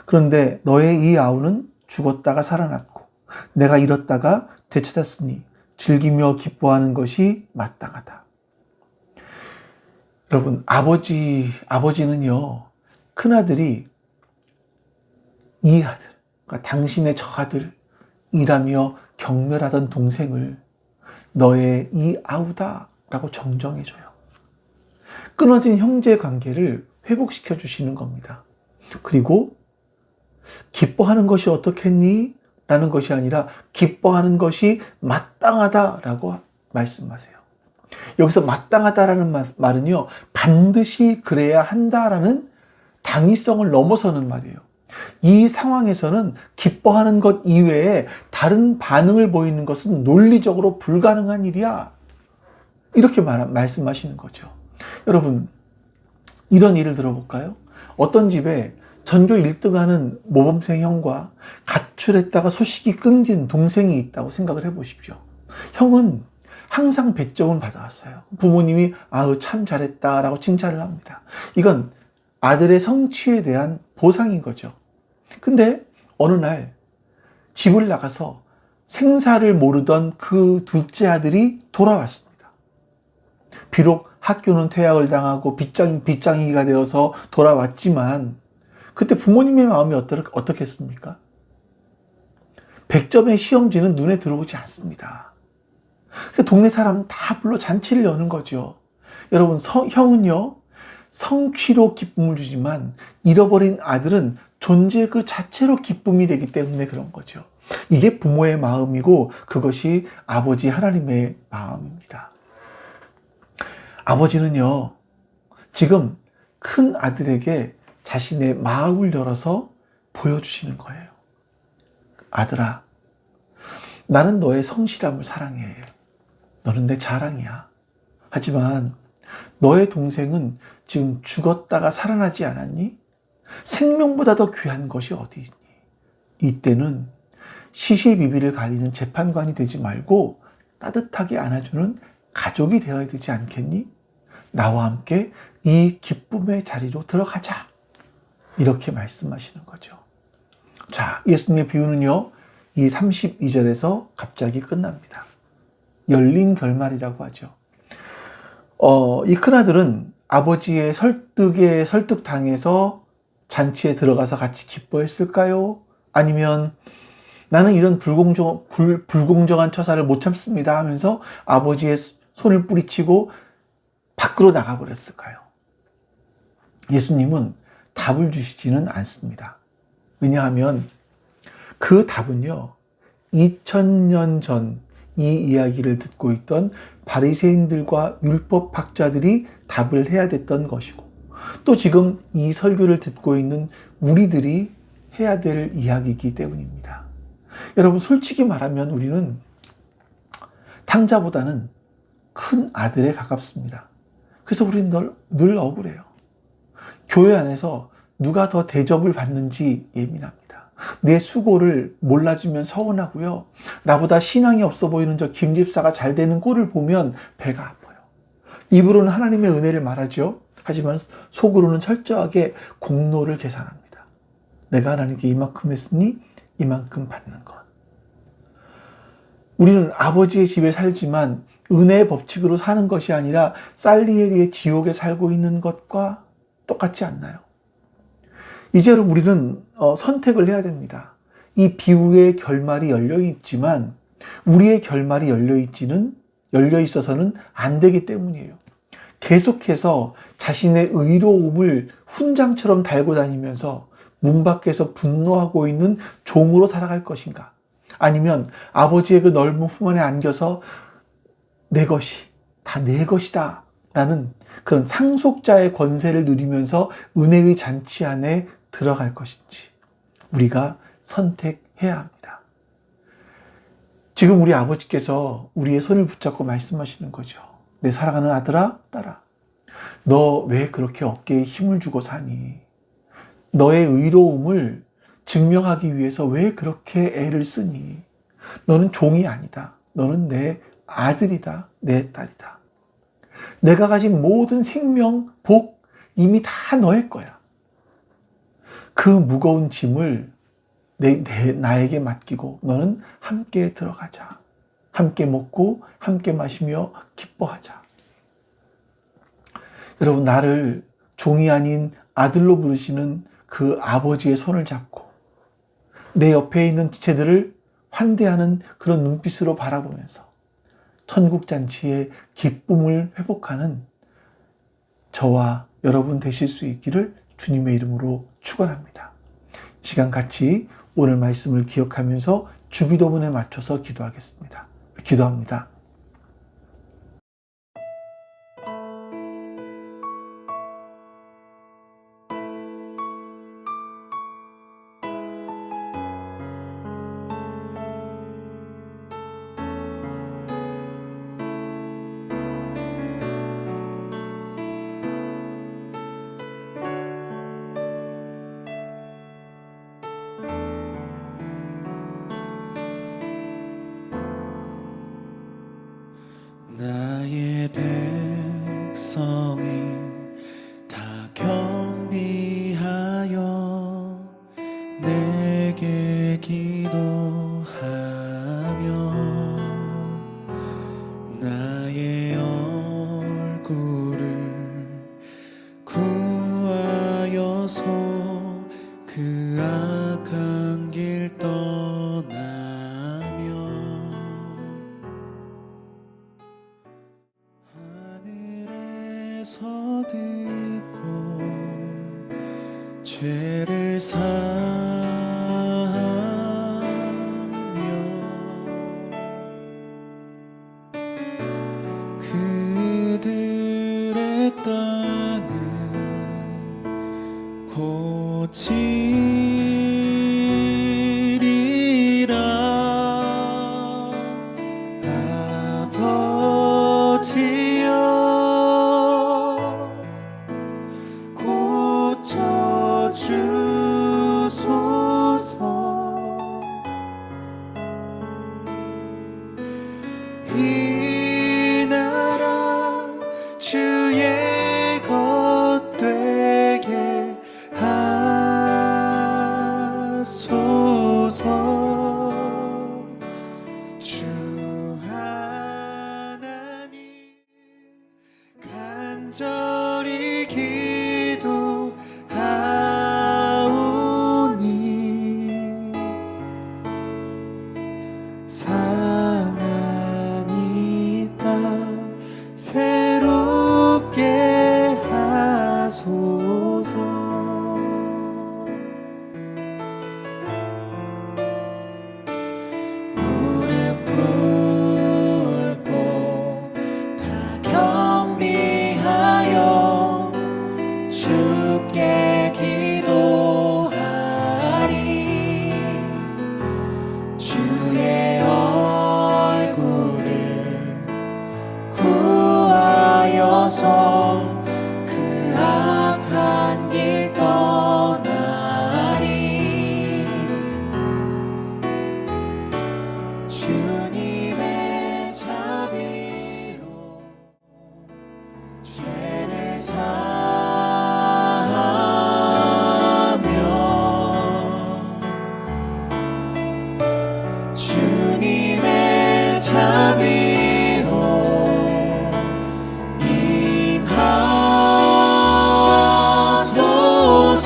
그런데 너의 이 아우는 죽었다가 살아났고 내가 잃었다가 되찾았으니 즐기며 기뻐하는 것이 마땅하다. 여러분, 아버지는요, 큰아들이 이 아들, 그러니까 당신의 저 아들이라며 경멸하던 동생을 너의 이 아우다 라고 정정해줘요. 끊어진 형제 관계를 회복시켜 주시는 겁니다. 그리고 기뻐하는 것이 어떻겠니? 라는 것이 아니라 기뻐하는 것이 마땅하다라고 말씀하세요. 여기서 마땅하다라는 말은요, 반드시 그래야 한다라는 당위성을 넘어서는 말이에요. 이 상황에서는 기뻐하는 것 이외에 다른 반응을 보이는 것은 논리적으로 불가능한 일이야. 이렇게 말씀하시는 거죠. 여러분, 이런 일을 들어볼까요? 어떤 집에 전교 1등하는 모범생 형과 가출했다가 소식이 끊긴 동생이 있다고 생각을 해보십시오. 형은 항상 100점은 받아왔어요. 부모님이 아우 참 잘했다라고 칭찬을 합니다. 이건 아들의 성취에 대한 보상인 거죠. 근데 어느 날 집을 나가서 생사를 모르던 그 둘째 아들이 돌아왔습니다. 비록 학교는 퇴학을 당하고 빗장이가 되어서 돌아왔지만 그때 부모님의 마음이 어떻겠습니까? 100점의 시험지는 눈에 들어오지 않습니다. 동네 사람 다 불러 잔치를 여는 거죠. 여러분, 형은요, 성취로 기쁨을 주지만 잃어버린 아들은 존재 그 자체로 기쁨이 되기 때문에 그런 거죠. 이게 부모의 마음이고 그것이 아버지 하나님의 마음입니다. 아버지는요, 지금 큰 아들에게 자신의 마음을 열어서 보여주시는 거예요. 아들아, 나는 너의 성실함을 사랑해. 너는 내 자랑이야. 하지만 너의 동생은 지금 죽었다가 살아나지 않았니? 생명보다 더 귀한 것이 어디 있니? 이때는 시시비비를 가리는 재판관이 되지 말고 따뜻하게 안아주는 가족이 되어야 되지 않겠니? 나와 함께 이 기쁨의 자리로 들어가자. 이렇게 말씀하시는 거죠. 자, 예수님의 비유는요, 이 32절에서 갑자기 끝납니다. 열린 결말이라고 하죠. 이 큰아들은 아버지의 설득에 설득당해서 잔치에 들어가서 같이 기뻐했을까요? 아니면 나는 이런 불공정한 처사를 못 참습니다 하면서 아버지의 손을 뿌리치고 밖으로 나가버렸을까요? 예수님은 답을 주시지는 않습니다. 왜냐하면 그 답은요, 2000년 전 이 이야기를 듣고 있던 바리새인들과 율법학자들이 답을 해야 됐던 것이고, 또 지금 이 설교를 듣고 있는 우리들이 해야 될 이야기이기 때문입니다. 여러분, 솔직히 말하면 우리는 탕자보다는 큰 아들에 가깝습니다. 그래서 우리는 늘 억울해요. 교회 안에서 누가 더 대접을 받는지 예민합니다. 내 수고를 몰라주면 서운하고요. 나보다 신앙이 없어 보이는 저 김 집사가 잘 되는 꼴을 보면 배가 아파요. 입으로는 하나님의 은혜를 말하죠. 하지만 속으로는 철저하게 공로를 계산합니다. 내가 하나님께 이만큼 했으니 이만큼 받는 것. 우리는 아버지의 집에 살지만 은혜의 법칙으로 사는 것이 아니라 살리에리의 지옥에 살고 있는 것과 똑같지 않나요? 이제는 우리는 선택을 해야 됩니다. 이 비유의 결말이 열려 있지만 우리의 결말이 열려 있어서는 안 되기 때문이에요. 계속해서 자신의 의로움을 훈장처럼 달고 다니면서 문 밖에서 분노하고 있는 종으로 살아갈 것인가? 아니면 아버지의 그 넓은 품 안에 안겨서 내 것이 다 다 내 것이다 라는 그런 상속자의 권세를 누리면서 은혜의 잔치 안에 들어갈 것인지 우리가 선택해야 합니다. 지금 우리 아버지께서 우리의 손을 붙잡고 말씀하시는 거죠. 내 사랑하는 아들아, 딸아, 너 왜 그렇게 어깨에 힘을 주고 사니? 너의 의로움을 증명하기 위해서 왜 그렇게 애를 쓰니? 너는 종이 아니다. 너는 내 아들이다. 내 딸이다. 내가 가진 모든 생명, 복 이미 다 너의 거야. 그 무거운 짐을 나에게 맡기고 너는 함께 들어가자. 함께 먹고 함께 마시며 기뻐하자. 여러분, 나를 종이 아닌 아들로 부르시는 그 아버지의 손을 잡고 내 옆에 있는 지체들을 환대하는 그런 눈빛으로 바라보면서 천국잔치의 기쁨을 회복하는 저와 여러분 되실 수 있기를 주님의 이름으로 축원합니다. 시간 같이 오늘 말씀을 기억하면서 주기도문에 맞춰서 기도하겠습니다. 기도합니다. 나의 백성이 다 경비하여 내게 기도하며 나의 얼굴을 구하여서 그 악한 길 떠나며 하늘에서 듣고 죄를 사하며 그들의 땅을 고치리라. 아버지여 고쳐주소서. 이 나라 주의 것 되게 하소서. 주 하나님 간절히 기도하오니 상한 이 땅 새롭게 하소서. 무릎 꿇고 다 경비하여 주께 기도하리. 주의 얼굴을 구하여서 그 악한 길 떠나리. 주님의 자비로 죄를 사하며 주님의 자비로 임하소서.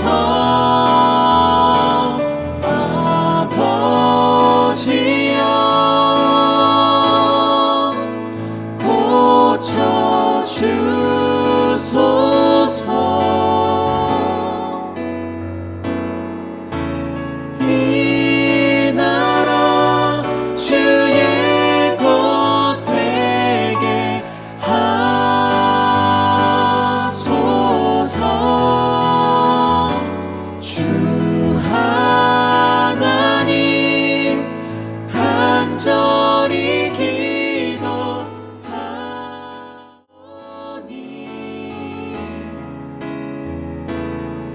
아버지여 고쳐주소서.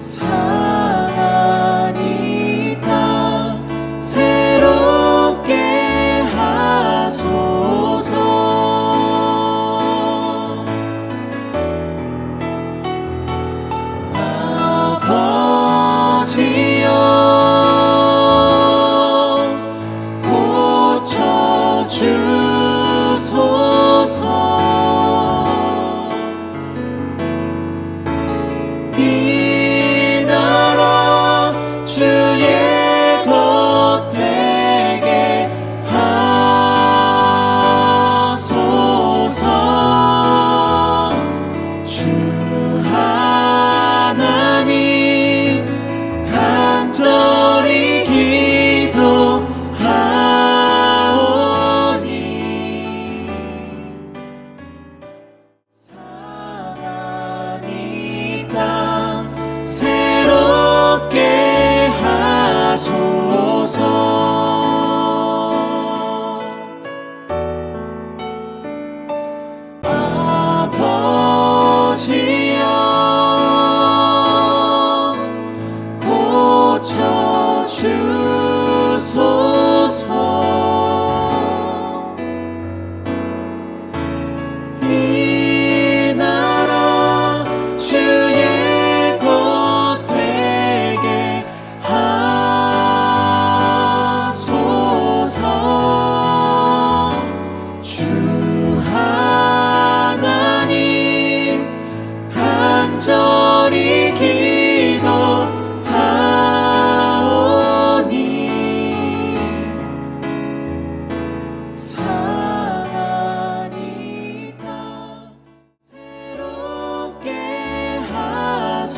상하니까 새롭게 하소서. 이 나라 주의 것 되게 하소서. 주 하나님 간절히 기도하오니 상하니까 새롭게 하소서. 아버지여 고쳐주소서. 이 나라 주의 것 되게 하소서. 주 하나님 간절히 기도하오니 상하니까 새롭게 하소서.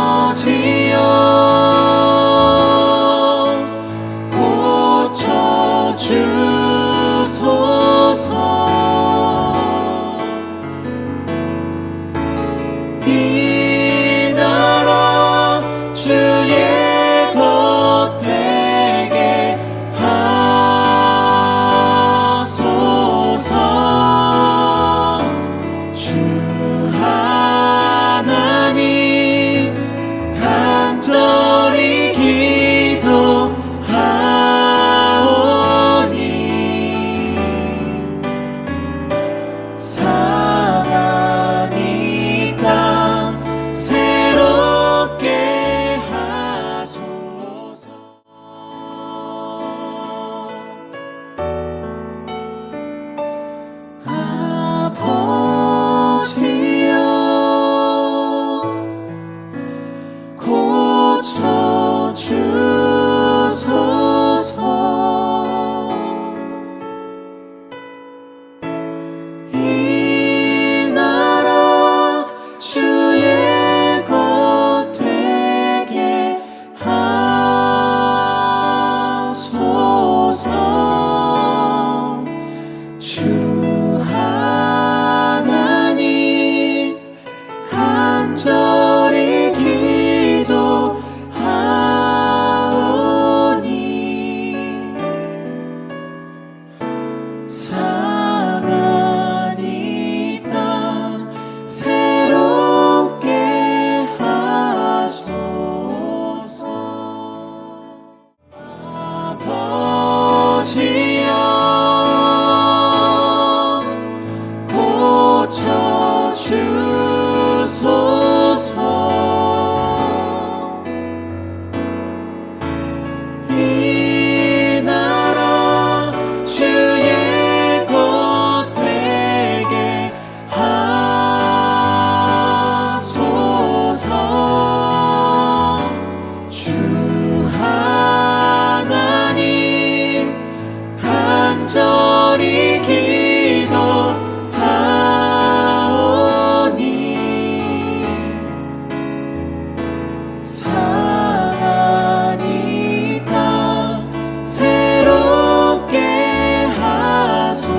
아버지여 고쳐주소서. 이 나라 주의 것 되게 하소서. 주 하나님 간절히 기도하오니 상하니까 새롭게 하소서. 아버지여 고쳐주소서. 이 나라 주의 것 되게 하소서. 주 하나님 간절히 기도하오니 상하니까 새롭게 하소서. 아버지여 고쳐주소서. 이 나라 주의 것 되게 하소서. 주 하나님 간절히 기도하오니 상하니까 새롭게 하소서.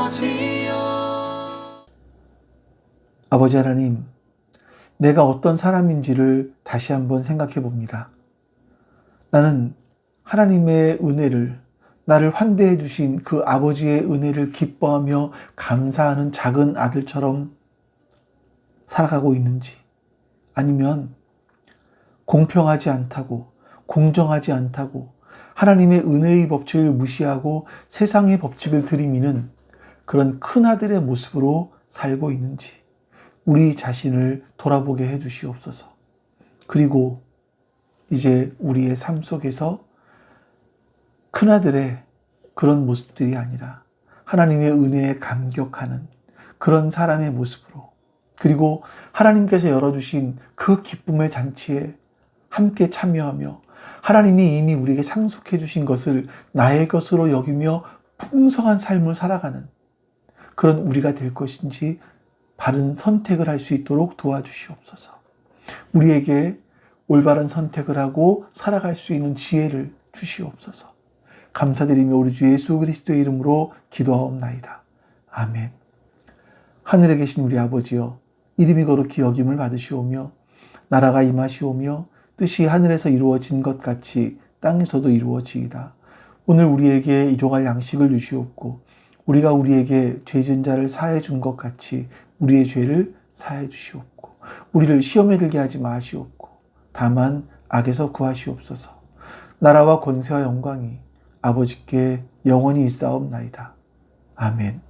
아버지여 아버지 하나님, 내가 어떤 사람인지를 다시 한번 생각해 봅니다. 나는 하나님의 은혜를, 나를 환대해 주신 그 아버지의 은혜를 기뻐하며 감사하는 작은 아들처럼 살아가고 있는지, 아니면 공평하지 않다고, 공정하지 않다고, 하나님의 은혜의 법칙을 무시하고 세상의 법칙을 들이미는 그런 큰아들의 모습으로 살고 있는지 우리 자신을 돌아보게 해 주시옵소서. 그리고 이제 우리의 삶 속에서 큰아들의 그런 모습들이 아니라 하나님의 은혜에 감격하는 그런 사람의 모습으로, 그리고 하나님께서 열어주신 그 기쁨의 잔치에 함께 참여하며 하나님이 이미 우리에게 상속해 주신 것을 나의 것으로 여기며 풍성한 삶을 살아가는 그런 우리가 될 것인지 바른 선택을 할 수 있도록 도와주시옵소서. 우리에게 올바른 선택을 하고 살아갈 수 있는 지혜를 주시옵소서. 감사드리며 우리 주 예수 그리스도의 이름으로 기도하옵나이다. 아멘. 하늘에 계신 우리 아버지여, 이름이 거룩히 여김을 받으시오며 나라가 임하시오며 뜻이 하늘에서 이루어진 것 같이 땅에서도 이루어지이다. 오늘 우리에게 일용할 양식을 주시옵고 우리가 우리에게 죄진 자를 사해 준 것 같이 우리의 죄를 사해 주시옵고 우리를 시험에 들게 하지 마시옵고 다만 악에서 구하시옵소서. 나라와 권세와 영광이 아버지께 영원히 있사옵나이다. 아멘.